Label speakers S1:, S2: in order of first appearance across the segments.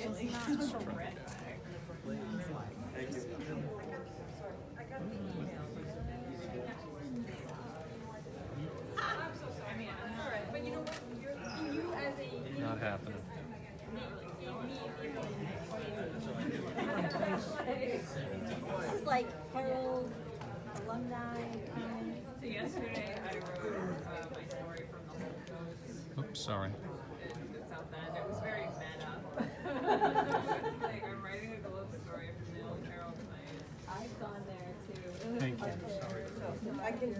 S1: actually.
S2: It's not terrific.
S3: Thank you.
S2: I'm so sorry. I mean, it's all right. But you know what? You as a
S4: Not happening.
S1: This is like Herald alumni.
S2: So yesterday I wrote my story from the Whole Coast.
S4: Oops, sorry.
S2: In South End. It was very meta. Like I'm writing a globe story from the old Herald place.
S1: I've gone there too.
S4: Thank you.
S1: So I can do.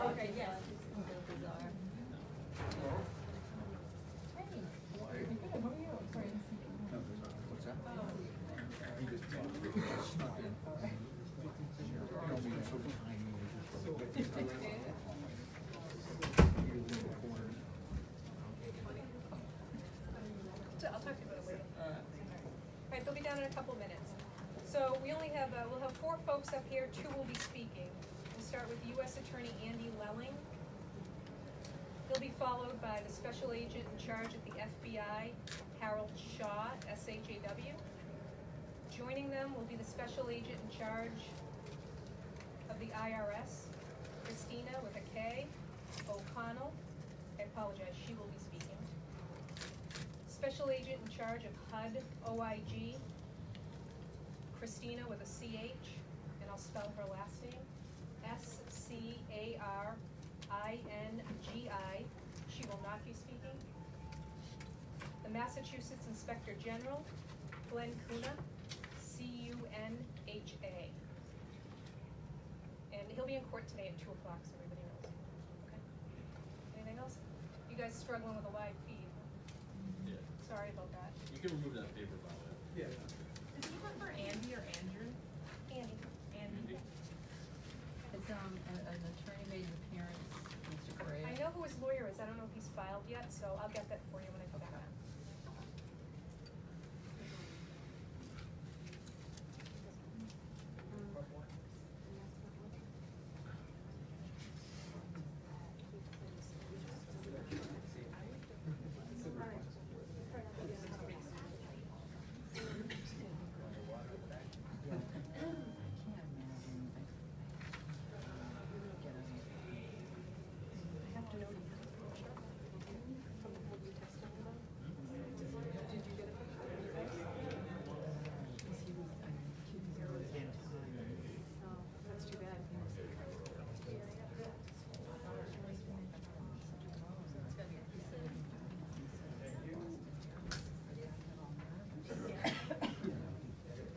S2: Okay, yes.
S1: So bizarre. Hey, how are you? Sorry.
S3: What's that?
S5: I'll talk to you about it later. All right, they'll be down in a couple minutes. So we only have, we'll have 4 folks up here, 2 will be speaking. We'll start with U.S. Attorney Andy Lelling. He'll be followed by the Special Agent in charge at the FBI, Harold Shaw, S-H-A-W. Joining them will be the Special Agent in charge of the IRS, Christina with a K, O'Connell. I apologize, she will be speaking. Special Agent in charge of HUD, OIG, Christina with a CH, and I'll spell her last name, S-C-A-R-I-N-G-I. She will not be speaking. The Massachusetts Inspector General, Glenn Cunha, C-U-N-H-A. And he'll be in court today at 2 o'clock, so everybody knows. Okay. Anything else? You guys struggling with a live feed?
S6: Yeah.
S5: Sorry about that.
S6: You can remove that paper, by the way.
S3: Yeah.
S2: Is he one for Andy or Andrew?
S5: Andy.
S2: Andy.
S1: Has an attorney made an appearance, Mr. Correia?
S5: I know who his lawyer is. I don't know if he's filed yet, so I'll get that for you when I come back.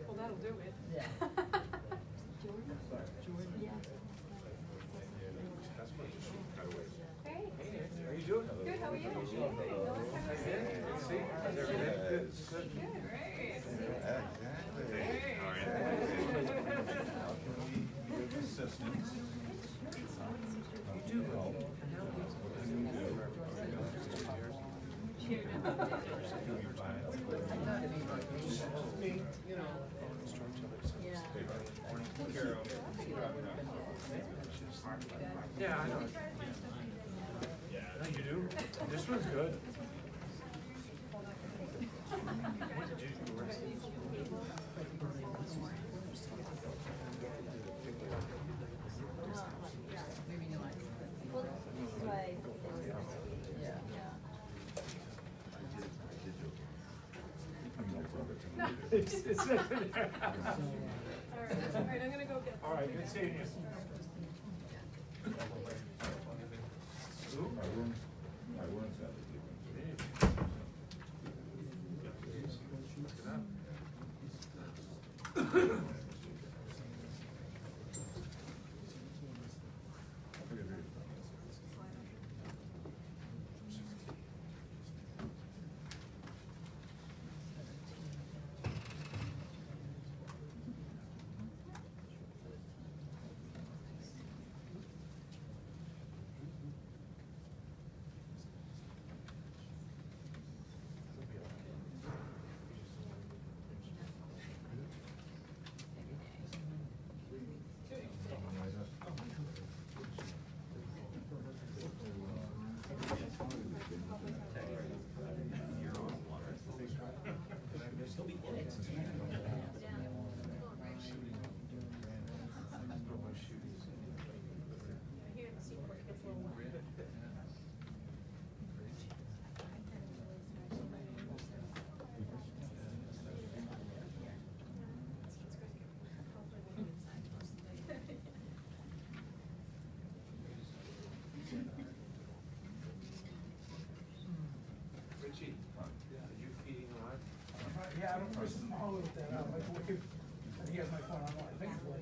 S5: Well, that'll do it.
S1: Yeah.
S5: Hey.
S3: How you doing?
S5: Good, how are you?
S3: Good to see you. How's everything? Good.
S5: Good, great.
S3: Exactly.
S5: All right.
S3: How can we give assistance? You do help. You know, yeah, I know. Yeah, you do? This one's good. What did you do?
S1: Maybe not.
S5: Well, right.
S1: Yeah.
S3: It's
S5: All right, I'm gonna go get.
S3: all right, good seeing you. My room's out You guys might find online. I think it's like.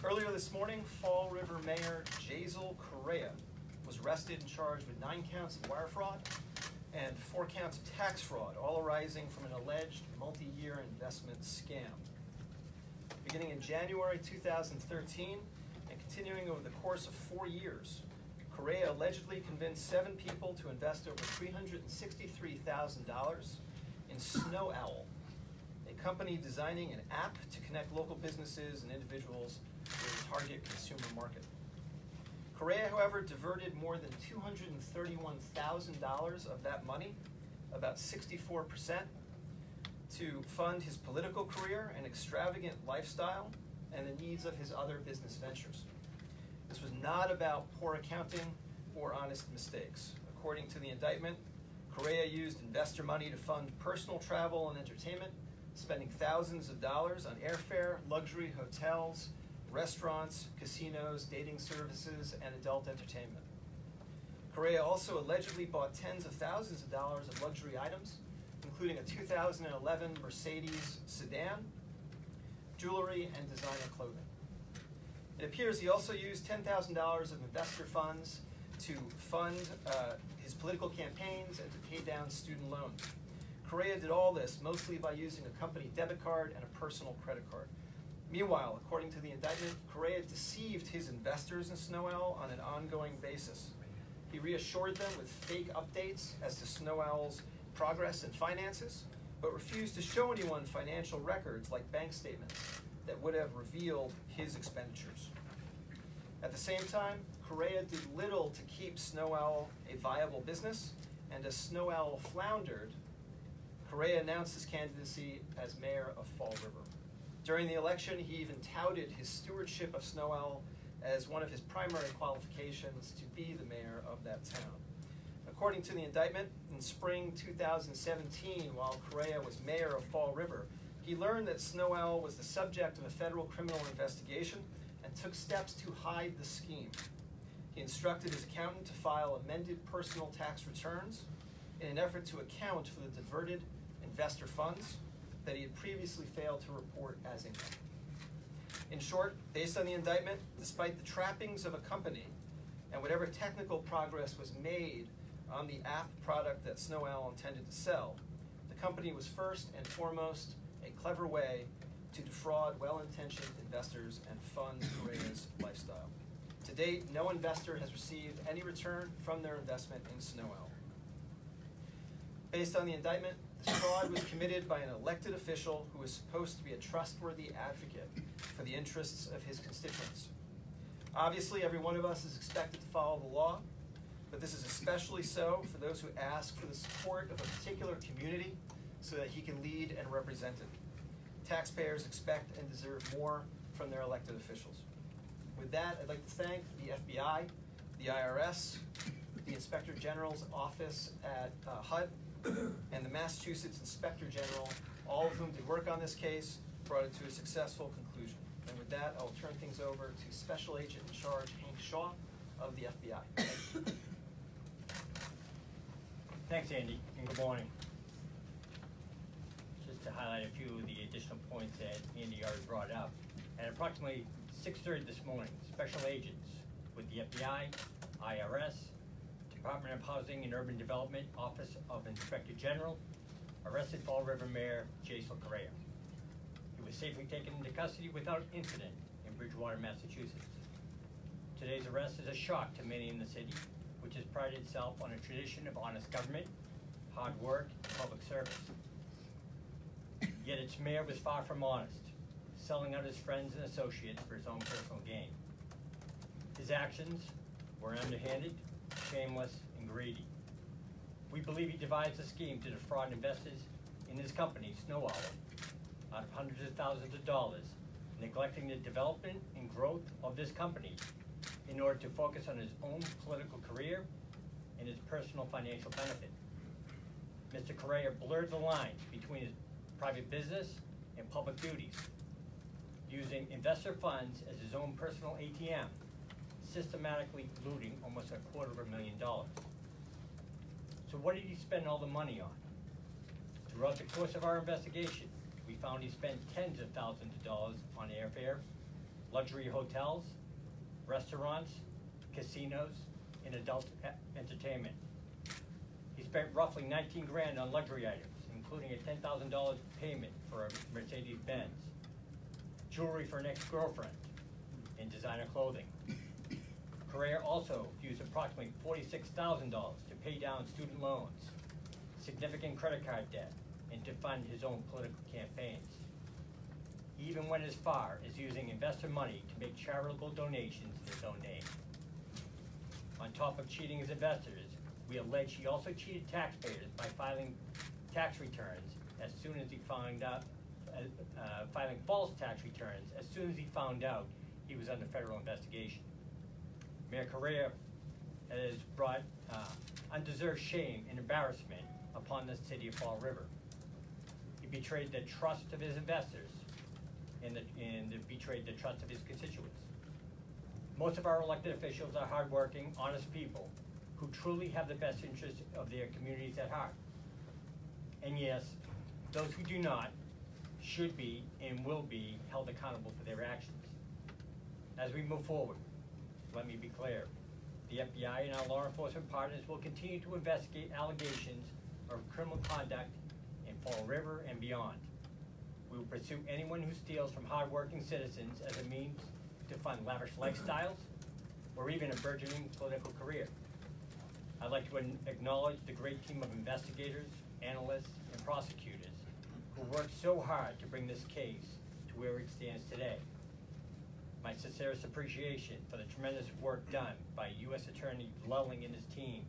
S4: Earlier this morning, Fall River Mayor Jasiel-Correia was arrested and charged with 9 counts of wire fraud and 4 counts of tax fraud, all arising from an alleged multi-year investment scam. Beginning in January 2013 and continuing over the course of 4 years, Correia allegedly convinced 7 people to invest over $363,000 in Snow Owl, a company designing an app to connect local businesses and individuals with a target consumer market. Correia, however, diverted more than $231,000 of that money, about 64%, to fund his political career and extravagant lifestyle and the needs of his other business ventures. This was not about poor accounting or honest mistakes. According to the indictment, Correia used investor money to fund personal travel and entertainment, spending thousands of dollars on airfare, luxury hotels, restaurants, casinos, dating services, and adult entertainment. Correia also allegedly bought tens of thousands of dollars of luxury items, including a 2011 Mercedes sedan, jewelry, and designer clothing. It appears he also used $10,000 of investor funds to fund his political campaigns and to pay down student loans. Correia did all this mostly by using a company debit card and a personal credit card. Meanwhile, according to the indictment, Correia deceived his investors in Snow Owl on an ongoing basis. He reassured them with fake updates as to Snow Owl's progress and finances, but refused to show anyone financial records like bank statements that would have revealed his expenditures. At the same time, Correia did little to keep Snow Owl a viable business, and as Snow Owl floundered, Correia announced his candidacy as mayor of Fall River. During the election, he even touted his stewardship of Snow Owl as one of his primary qualifications to be the mayor of that town. According to the indictment, in spring 2017, while Correia was mayor of Fall River, he learned that Snow Owl was the subject of a federal criminal investigation and took steps to hide the scheme. He instructed his accountant to file amended personal tax returns in an effort to account for the diverted investor funds that he had previously failed to report as income. In short, based on the indictment, despite the trappings of a company and whatever technical progress was made on the app product that Snow Owl intended to sell, the company was first and foremost a clever way to defraud well-intentioned investors and fund Correia's lifestyle. To date, no investor has received any return from their investment in Snow Owl. Based on the indictment, this fraud was committed by an elected official who was supposed to be a trustworthy advocate for the interests of his constituents. Obviously, every one of us is expected to follow the law, but this is especially so for those who ask for the support of a particular community so that he can lead and represent it. Taxpayers expect and deserve more from their elected officials. With that, I'd like to thank the FBI, the IRS, the Inspector General's office at HUD, and the Massachusetts Inspector General, all of whom did work on this case, brought it to a successful conclusion. And with that, I'll turn things over to Special Agent in Charge Hank Shaw of the FBI.
S7: Thanks, Andy, and good morning. Just to highlight a few of the additional points that Andy already brought up. At approximately 6:30 this morning, special agents with the FBI, IRS, Department of Housing and Urban Development, Office of Inspector General, arrested Fall River Mayor Jasiel-Correia. He was safely taken into custody without incident in Bridgewater, Massachusetts. Today's arrest is a shock to many in the city, which has prided itself on a tradition of honest government, hard work, and public service. Yet its mayor was far from honest, selling out his friends and associates for his own personal gain. His actions were underhanded, shameless, and greedy. We believe he devised a scheme to defraud investors in his company, Snow Owl, out of hundreds of thousands of dollars, neglecting the development and growth of this company in order to focus on his own political career and his personal financial benefit. Mr. Correia blurred the lines between his private business and public duties, using investor funds as his own personal ATM, systematically looting almost $250,000. So what did he spend all the money on? Throughout the course of our investigation, we found he spent tens of thousands of dollars on airfare, luxury hotels, restaurants, casinos, and adult entertainment. He spent roughly 19 grand on luxury items, including a $10,000 payment for a Mercedes-Benz, jewelry for an ex-girlfriend, and designer clothing. Correia also used approximately $46,000 to pay down student loans, significant credit card debt, and to fund his own political campaigns. He even went as far as using investor money to make charitable donations in his own name. On top of cheating his investors, we allege he also cheated taxpayers by filing tax returns as soon as he found out, filing false tax returns as soon as he found out he was under federal investigation. Mayor Correia has brought undeserved shame and embarrassment upon the city of Fall River. He betrayed the trust of his investors and betrayed the trust of his constituents. Most of our elected officials are hardworking, honest people who truly have the best interests of their communities at heart. And yes, those who do not should be and will be held accountable for their actions. As we move forward, let me be clear. The FBI and our law enforcement partners will continue to investigate allegations of criminal conduct in Fall River and beyond. We will pursue anyone who steals from hardworking citizens as a means to fund lavish lifestyles or even a burgeoning political career. I'd like to acknowledge the great team of investigators, analysts, and prosecutors who worked so hard to bring this case to where it stands today. My sincerest appreciation for the tremendous work done by U.S. Attorney Lelling and his team,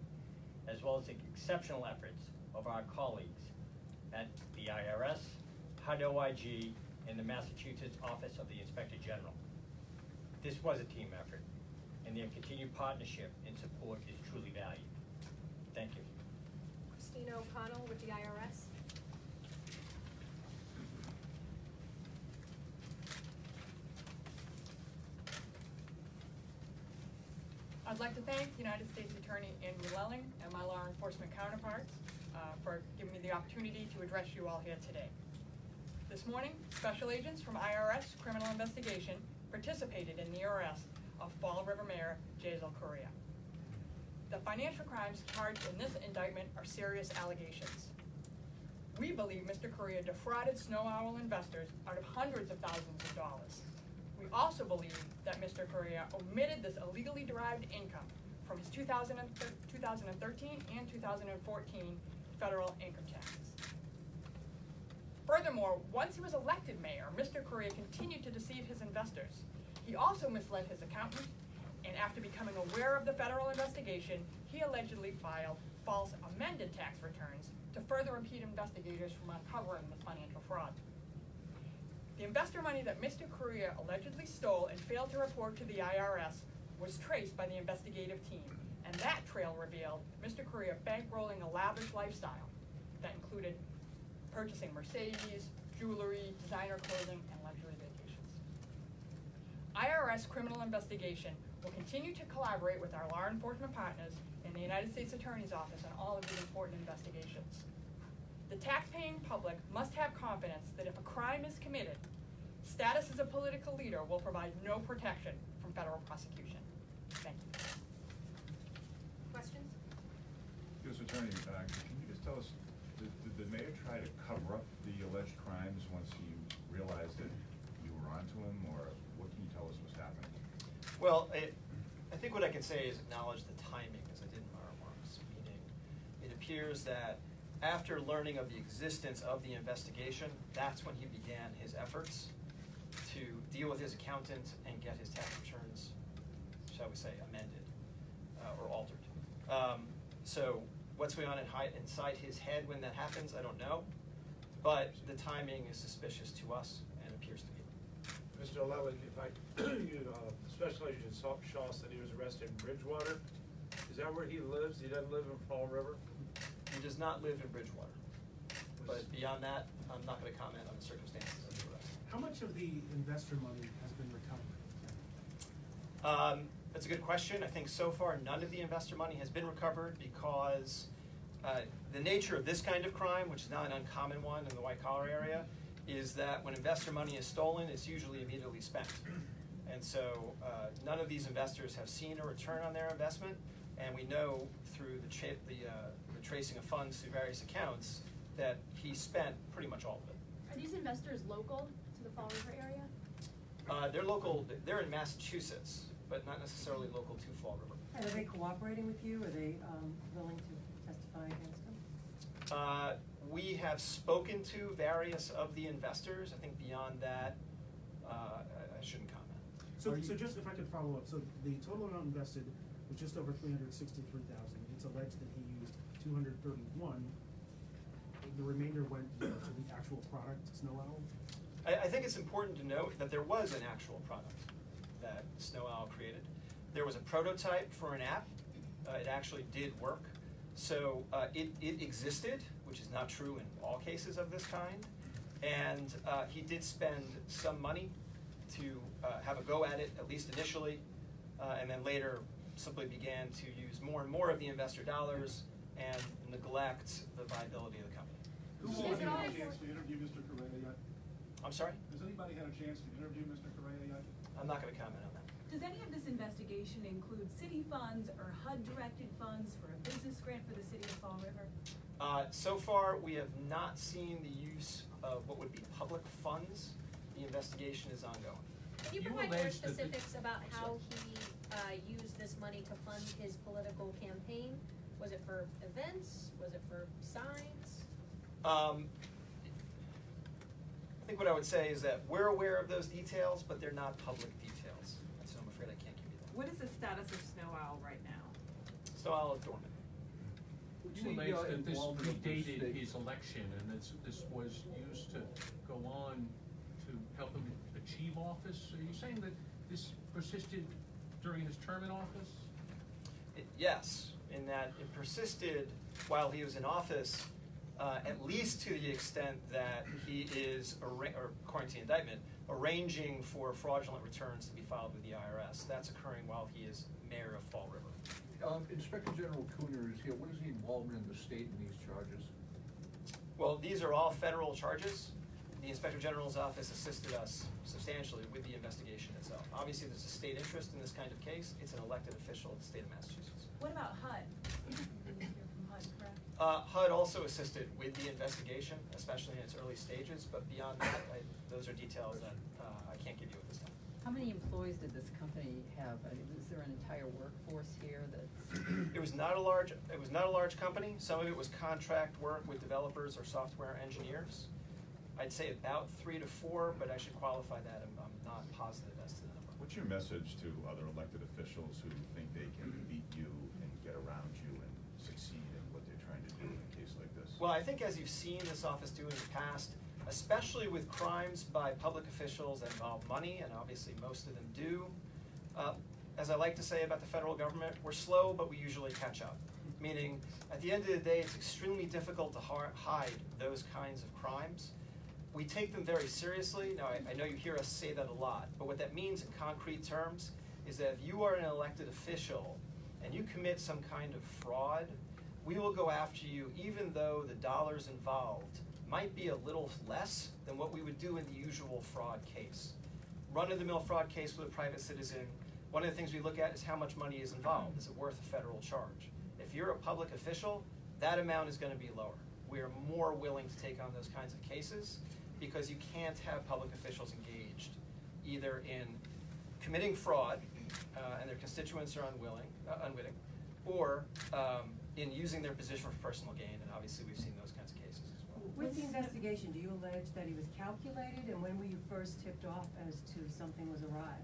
S7: as well as the exceptional efforts of our colleagues at the IRS, HUD OIG, and the Massachusetts Office of the Inspector General. This was a team effort, and their continued partnership and support is truly valued. Thank you.
S5: Christina O'Connell with the IRS.
S8: I'd like to thank United States Attorney Andrew Lelling and my law enforcement counterparts for giving me the opportunity to address you all here today. This morning, special agents from IRS Criminal Investigation participated in the arrest of Fall River Mayor Jasiel-Correia. The financial crimes charged in this indictment are serious allegations. We believe Mr. Correia defrauded Snow Owl investors out of hundreds of thousands of dollars. We also believe that Mr. Correia omitted this illegally derived income from his 2013 and 2014 federal income taxes. Furthermore, once he was elected mayor, Mr. Correia continued to deceive his investors. He also misled his accountant, and after becoming aware of the federal investigation, he allegedly filed false amended tax returns to further impede investigators from uncovering the financial fraud. The investor money that Mr. Correia allegedly stole and failed to report to the IRS was traced by the investigative team, and that trail revealed Mr. Correia bankrolling a lavish lifestyle that included purchasing Mercedes, jewelry, designer clothing, and luxury vacations. IRS criminal investigation will continue to collaborate with our law enforcement partners and the United States Attorney's Office on all of these important investigations. The taxpaying public must have confidence that if a crime is committed, status as a political leader will provide no protection from federal prosecution. Thank you.
S5: Questions?
S9: U.S. Attorney, can you just tell us, did the mayor try to cover up the alleged crimes once he realized that you were onto him, or what can you tell us was happening?
S4: Well, I think what I can say is acknowledge the timing, as I did in my remarks, meaning it appears that after learning of the existence of the investigation, that's when he began his efforts to deal with his accountant and get his tax returns, shall we say, amended or altered. So what's going on inside his head when that happens, I don't know. But the timing is suspicious to us and appears to be.
S3: Mr. Lelling, if I, Special Agent Shaw said he was arrested in Bridgewater. Is that where he lives? He doesn't live in Fall River?
S4: He does not live in Bridgewater. But beyond that, I'm not going to comment on the circumstances of the arrest.
S10: How much of the investor money has been recovered?
S4: That's a good question. I think so far none of the investor money has been recovered because the nature of this kind of crime, which is not an uncommon one in the white-collar area, is that when investor money is stolen, it's usually immediately spent. And so none of these investors have seen a return on their investment, and we know through the tracing of funds through various accounts that he spent pretty much all of it.
S11: Are these investors local to the Fall River area?
S4: They're local, they're in Massachusetts, but not necessarily local to Fall River.
S12: And are they cooperating with you? Are they willing to testify against them?
S4: We have spoken to various of the investors. I think beyond that, I shouldn't comment.
S10: So just if I could follow up, so the total amount invested was just over $363,000. It's alleged that he used $231,000. The remainder went to the actual product, Snow Owl.
S4: I think it's important to note that there was an actual product that Snow Owl created. There was a prototype for an app. It actually did work. So it existed, which is not true in all cases of this kind. And he did spend some money to have a go at it, at least initially, and then later simply began to use more and more of the investor dollars and neglect the viability of the company.
S13: Who all had a chance to interview Mr. Correia yet?
S4: I'm sorry?
S13: Has anybody had a chance to interview Mr. Correia yet?
S4: I'm not going to comment on that.
S14: Does any of this investigation include city funds or HUD-directed funds for a business grant for the city of Fall River?
S4: So far, we have not seen the use of what would be public funds. The investigation is ongoing.
S15: Can you provide more specifics about how he used this money to fund his political campaign? Was it for events? Was it for signs?
S4: I think what I would say is that we're aware of those details, but they're not public details. So I'm afraid I can't give you that.
S2: What is the status of Snow Owl right now?
S4: Snow Owl is dormant.
S16: You allege that this predated his election and this was used to go on to help him achieve office. Are you saying that this persisted during his term in office?
S4: Yes, in that it persisted while he was in office, at least to the extent that he is, or according to the indictment, arranging for fraudulent returns to be filed with the IRS. That's occurring while he is mayor of Fall River.
S17: Inspector General Cooner is here. What is the involvement in the state in these charges?
S4: Well, these are all federal charges. The Inspector General's office assisted us substantially with the investigation itself. Obviously, there's a state interest in this kind of case. It's an elected official of the state of Massachusetts.
S14: What about HUD? You didn't hear from HUD, correct?
S4: HUD also assisted with the investigation, especially in its early stages, but beyond that, those are details that I can't give you at this time.
S1: How many employees did this company have? I mean, is there an entire workforce here that's?
S4: It was not a large company. Some of it was contract work with developers or software engineers. I'd say about 3 to 4, but I should qualify that. I'm not positive as to the number.
S9: What's your message to other elected officials who think they can beat you and get around you and succeed in what they're trying to do in a case like this?
S4: Well, I think as you've seen this office do in the past, especially with crimes by public officials that involve money, and obviously most of them do, as I like to say about the federal government, we're slow, but we usually catch up. Meaning, at the end of the day, it's extremely difficult to hide those kinds of crimes. We take them very seriously. Now, I know you hear us say that a lot, but what that means in concrete terms is that if you are an elected official and you commit some kind of fraud, we will go after you even though the dollars involved might be a little less than what we would do in the usual fraud case. Run-of-the-mill fraud case with a private citizen, one of the things we look at is how much money is involved. Is it worth a federal charge? If you're a public official, that amount is going to be lower. We are more willing to take on those kinds of cases because you can't have public officials engaged either in committing fraud and their constituents are unwitting, or in using their position for personal gain, and obviously we've seen those kinds of cases as well.
S12: With the investigation, do you allege that he was calculated, and when were you first tipped off as to something was awry?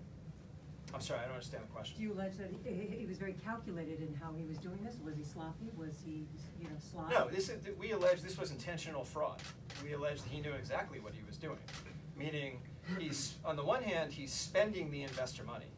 S4: I'm sorry, I don't understand the question.
S12: Do you allege that he was very calculated in how he was doing this? Was he sloppy? Was he, sloppy?
S4: No, we allege this was intentional fraud. We allege that he knew exactly what he was doing. Meaning, on the one hand, he's spending the investor money.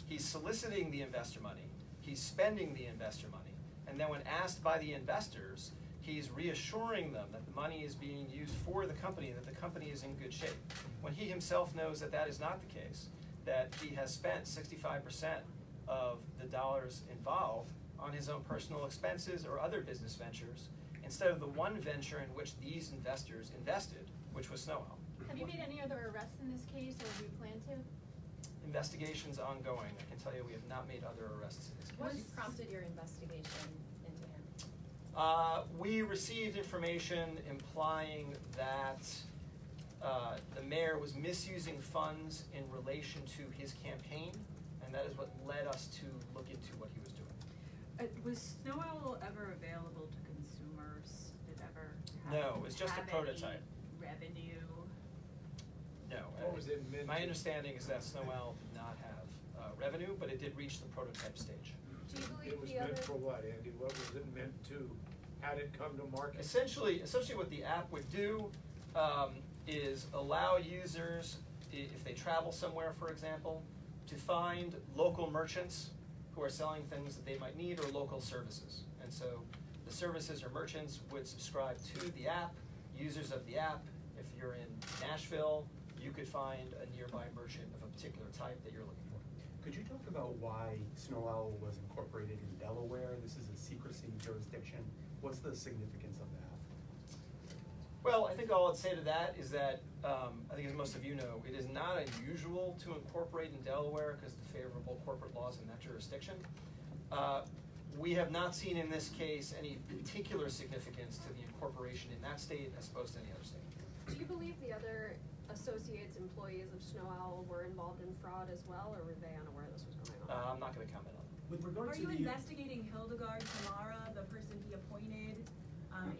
S4: He's soliciting the investor money. He's spending the investor money. And then when asked by the investors, he's reassuring them that the money is being used for the company, that the company is in good shape. When he himself knows that that is not the case, that he has spent 65% of the dollars involved on his own personal expenses or other business ventures, instead of the one venture in which these investors invested, which was Snow Owl.
S11: Have you made any other arrests in this case, or do you plan to?
S4: Investigation's ongoing. I can tell you we have not made other arrests in this case.
S11: What prompted your investigation into him?
S4: We received information implying that the mayor was misusing funds in relation to his campaign, and that is what led us to look into what he was doing.
S14: Was Snow Owl ever available to consumers? Did it ever
S4: No, it was just a
S14: have
S4: prototype.
S14: any revenue?
S4: No.
S3: What was it meant
S4: My
S3: to?
S4: understanding is that Snow Owl did not have revenue, but it did reach the prototype stage.
S15: Do you believe
S3: It was
S15: the
S3: meant
S15: other?
S3: for what, Andy? What was it meant to? How did it come to market?
S4: Essentially what the app would do is allow users, if they travel somewhere, for example, to find local merchants who are selling things that they might need or local services. And so the services or merchants would subscribe to the app. Users of the app, if you're in Nashville, you could find a nearby merchant of a particular type that you're looking for.
S18: Could you talk about why Snow Owl was incorporated in Delaware? This is a secrecy jurisdiction. What's the significance of that?
S4: Well, I think all I'd say to that is that, I think as most of you know, it is not unusual to incorporate in Delaware because of the favorable corporate laws in that jurisdiction. We have not seen in this case any particular significance to the incorporation in that state as opposed to any other state.
S11: Do you believe the other associates, employees of Snow Owl were involved in fraud as well, or were they unaware this was going on?
S4: I'm not going to comment on that.
S10: With regard
S14: Are
S10: to
S14: you
S10: the
S14: investigating Hildegard Tamara, the person he appointed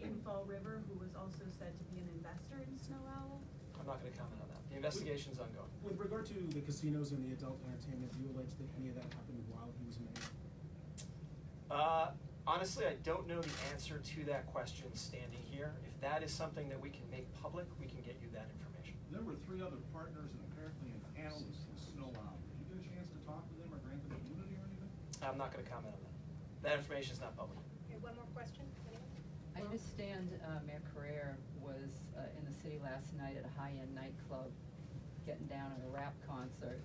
S14: in Fall River, who was also said to be an investor in Snow Owl?
S4: I'm not going to comment on that. The investigation's ongoing.
S10: With regard to the casinos and the adult entertainment, do you allege that any of that happened while he was mayor?
S4: Honestly, I don't know the answer to that question standing here. If that is something that we can make public, we can get you that information.
S13: There were 3 other partners and apparently an analyst in Snow Owl. Did you get a chance to talk to them or grant them immunity or anything?
S4: I'm not going to comment on that. That information is not public.
S5: Okay, one more question.
S1: I understand Mayor Correia was in the city last night at a high-end nightclub, getting down at a rap concert.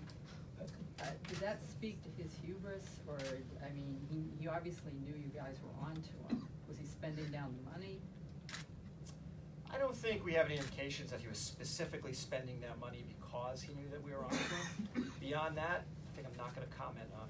S1: Did that speak to his hubris, or, I mean, he obviously knew you guys were on to him. Was he spending down the money?
S4: I don't think we have any indications that he was specifically spending that money because he knew that we were on to him. Beyond that, I think I'm not going to comment on